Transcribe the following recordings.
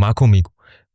معاكم ميجو.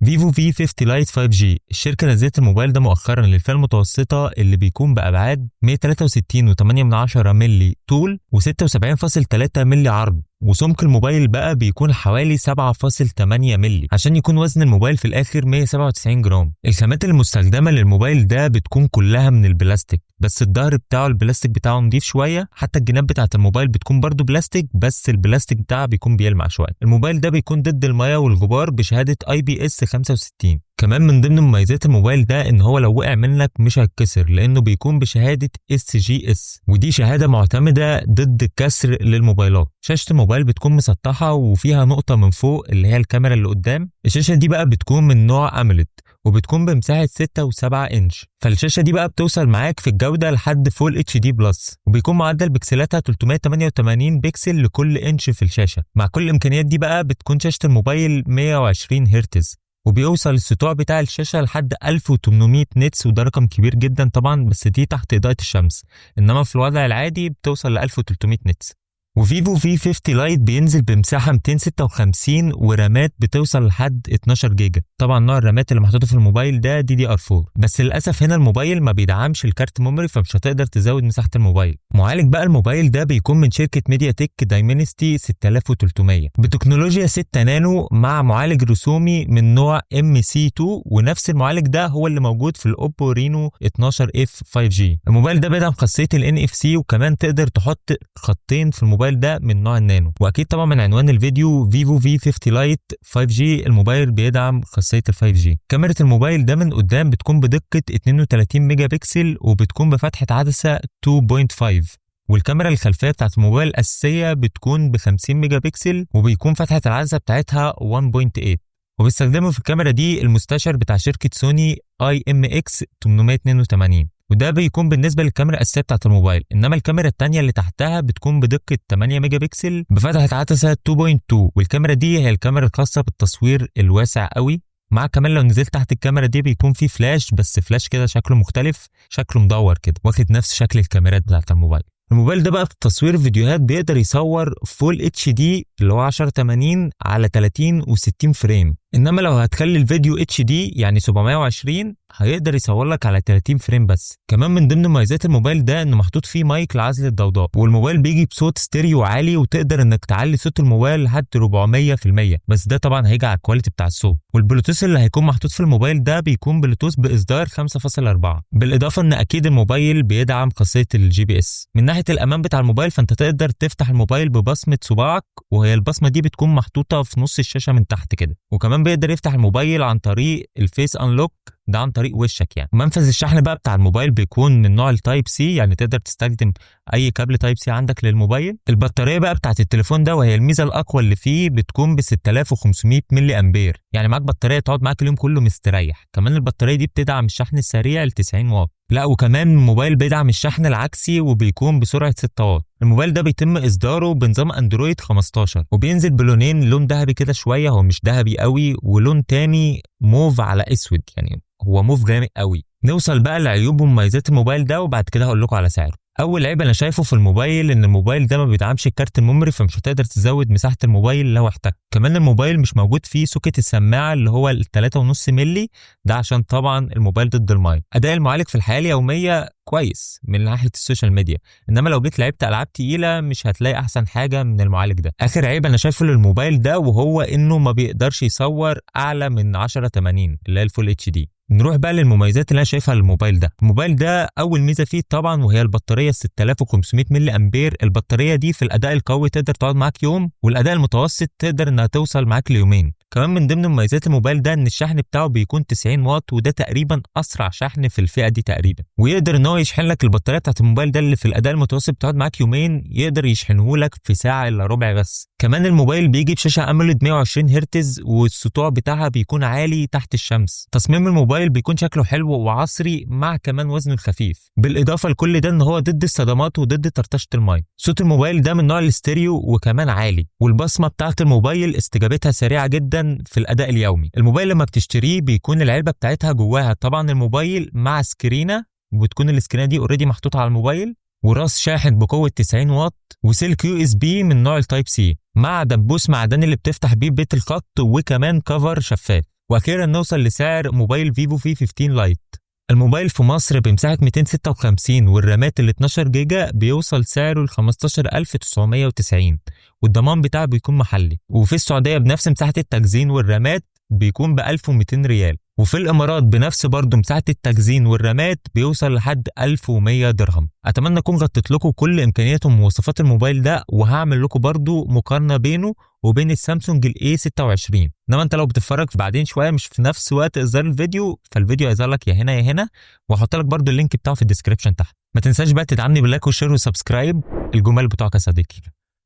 فيفو في 50 لايت 5G. الشركة نزلت الموبايل ده مؤخرا للفئة المتوسطة اللي بيكون بأبعاد 163.8 مللي طول و76.3 مللي عرض، وسمك الموبايل بقى بيكون حوالي 7.8 مللي عشان يكون وزن الموبايل في الآخر 197 جرام. الخامات المستخدمة للموبايل ده بتكون كلها من البلاستيك، بس الظهر بتاعه البلاستيك بتاعه نضيف شوية، حتى الجناب بتاعة الموبايل بتكون برضو بلاستيك بس البلاستيك بتاعه بيكون بيلمع شوية. الموبايل ده بيكون ضد المياه والغبار بشهادة IPS 65. كمان من ضمن مميزات الموبايل ده ان هو لو وقع منك مش هيتكسر لانه بيكون بشهادة SGS، ودي شهادة معتمدة ضد الكسر للموبايلات. شاشة الموبايل بتكون مسطحة وفيها نقطة من فوق اللي هي الكاميرا اللي قدام. الشاشة دي بقى بتكون من نوع AMOLED وبتكون بمساحة 6.7 إنش، فالشاشة دي بقى بتوصل معاك في الجودة لحد فول HD بلس، وبيكون معدل بكسلاتها 388 بكسل لكل إنش في الشاشة. مع كل الإمكانيات دي بقى بتكون شاشة الموبايل 120 هرتز، وبيوصل السطوع بتاع الشاشة لحد 1800 نيتس، وده رقم كبير جدا طبعا، بس دي تحت إضاءة الشمس، إنما في الوضع العادي بتوصل ل 1300 نيتس. وفيفو في 50 لايت بينزل بمساحة 256 ورامات بتوصل لحد 12 جيجا. طبعا نوع الرامات اللي محطوطة في الموبايل ده DDR4، بس للأسف هنا الموبايل ما بيدعمش الكارت ميموري، فمش هتقدر تزود مساحة الموبايل. معالج بقى الموبايل ده بيكون من شركة ميديا تك دايمنستي 6300 بتكنولوجيا 6 نانو مع معالج رسومي من نوع MC2، ونفس المعالج ده هو اللي موجود في الأوبو رينو 12F 5G. الموبايل ده بيدعم خاصية NFC، وكمان تقدر تحط خطين في الموبايل ده من نوع النانو. واكيد طبعا من عنوان الفيديو فيفو في 50 لايت 5G الموبايل بيدعم خاصيه ال 5G. كاميرا الموبايل ده من قدام بتكون بدقه 32 ميجا بكسل وبتكون بفتحه عدسه 2.5، والكاميرا الخلفيه بتاعت الموبايل الاساسيه بتكون ب 50 ميجا بكسل وبيكون فتحه العدسه بتاعتها 1.8. وبيستخدموا في الكاميرا دي المستشعر بتاع شركه سوني IMX 882، وده بيكون بالنسبه للكاميرا الاساسيه بتاعت الموبايل. انما الكاميرا الثانيه اللي تحتها بتكون بدقه 8 ميجا بكسل بفتحه عدسه 2.2، والكاميرا دي هي الكاميرا الخاصه بالتصوير الواسع قوي. مع كمان لو نزلت تحت الكاميرا دي بيكون في فلاش، بس فلاش كده شكله مختلف، شكله مدور كده واخد نفس شكل الكاميرات بتاعت الموبايل. الموبايل ده بقى في تصوير الفيديوهات بيقدر يصور فول HD اللي هو 1080 على 30 و60 فريم، انما لو هتخلي الفيديو HD يعني 720 هيقدر يصور لك على 30 فريم بس. كمان من ضمن مميزات الموبايل ده انه محطوط فيه مايك لعزل الضوضاء، والموبايل بيجي بصوت ستيريو عالي وتقدر انك تعلي صوت الموبايل لحد 400%، بس ده طبعا هيجي على الكواليتي بتاع الصوت. والبلوتوث اللي هيكون محطوط في الموبايل ده بيكون بلوتوث باصدار 5.4، بالاضافه ان اكيد الموبايل بيدعم خاصيه الGPS. من ناحيه الامان بتاع الموبايل فانت تقدر تفتح الموبايل ببصمه صباعك، وهي البصمه دي بتكون محطوطه في نص الشاشه من تحت كده، وكمان بيقدر يفتح الموبايل عن طريق الفيس انلوك ده عن طريق وشك يعني. منفذ الشحن بقى بتاع الموبايل بيكون من نوع التايب سي، يعني تقدر تستخدم اي كابل تايب سي عندك للموبايل. البطاريه بقى بتاعت التليفون ده وهي الميزه الاقوى اللي فيه بتكون ب 6500 ملي امبير، يعني معاك بطاريه تقعد معاك اليوم كله مستريح. كمان البطاريه دي بتدعم الشحن السريع ل 90 واط. لا وكمان الموبايل بيدعم الشحن العكسي وبيكون بسرعه 6 واط. الموبايل ده بيتم اصداره بنظام اندرويد 15، وبينزل بلونين، لون ذهبي كده شويه، هو مش ذهبي قوي، ولون تاني موف على اسود، يعني هو موف غامق قوي. نوصل بقى لعيوب ومميزات الموبايل ده وبعد كده هقول لكم على سعره. اول عيب انا شايفه في الموبايل ان الموبايل ده ما بيدعمش الكارت الميموري، فمش هتقدر تزود مساحه الموبايل لو احتجت. كمان الموبايل مش موجود فيه سوكت السماعه اللي هو ال 3.5 مللي ده، عشان طبعا الموبايل ضد المايه. اداء المعالج في الحياه اليوميه كويس من ناحيه السوشيال ميديا، انما لو جيت لعبت العاب تقيله مش هتلاقي احسن حاجه من المعالج ده. اخر عيب انا شايفه للموبايل ده وهو انه ما بيقدرش يصور اعلى من 1080 اللي هي الفول HD. نروح بقى للمميزات اللي انا شايفها للموبايل ده. الموبايل ده اول ميزه فيه طبعا وهي البطاريه 6500 ملي امبير. البطاريه دي في الاداء القوي تقدر تقعد معاك يوم، والاداء المتوسط تقدر انها توصل معاك ليومين. كمان من ضمن مميزات الموبايل ده ان الشحن بتاعه بيكون 90 واط، وده تقريبا اسرع شحن في الفئه دي تقريبا، ويقدر ان هو يشحن لك البطاريه بتاعت الموبايل ده اللي في الاداء المتوسط بتقعد معاك يومين، يقدر يشحنه لك في ساعه الا ربع بس. كمان الموبايل بيجي بشاشه AMOLED 120 هرتز، والسطوع بتاعها بيكون عالي تحت الشمس. تصميم الموبايل بيكون شكله حلو وعصري مع كمان وزنه خفيف، بالاضافه لكل ده ان هو ضد الصدمات وضد طرطشه الماء. صوت الموبايل ده من نوع الاستيريو وكمان عالي، والبصمه بتاعت الموبايل استجابتها سريعه جدا في الاداء اليومي. الموبايل لما بتشتريه بيكون العلبه بتاعتها جواها طبعا الموبايل مع سكرينه، وبتكون السكرينه دي اوريدي محطوطه على الموبايل، وراس شاحن بقوه 90 واط، وسلك يو اس بي من نوع التايب سي، مع دبوس معدني اللي بتفتح بيه بيت الخط، وكمان كفر شفاف. واخيرا نوصل لسعر موبايل فيفو في 15 لايت. الموبايل في مصر بمساحة 256 والرامات ال 12 جيجا بيوصل سعره ل 15990، والضمان بتاعه بيكون محلي. وفي السعودية بنفس مساحة التخزين والرامات بيكون ب 1200 ريال، وفي الامارات بنفس برضه مساحة التخزين والرامات بيوصل لحد 1100 درهم. اتمنى اكون غطيت لكم كل امكانيات ومواصفات الموبايل ده، وهعمل لكم برضه مقارنة بينه وبين السامسونج الاي 26. انما انت لو بتتفرج بعدين شويه مش في نفس وقت اصدار الفيديو، فالفيديو هيظهر لك يا هنا يا هنا، وهحط لك برضو اللينك بتاعه في الديسكربشن تحت. ما تنساش بقى تدعمني باللايك والشير والسبسكرايب. الجمال بتوعك يا صديقي.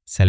سلام.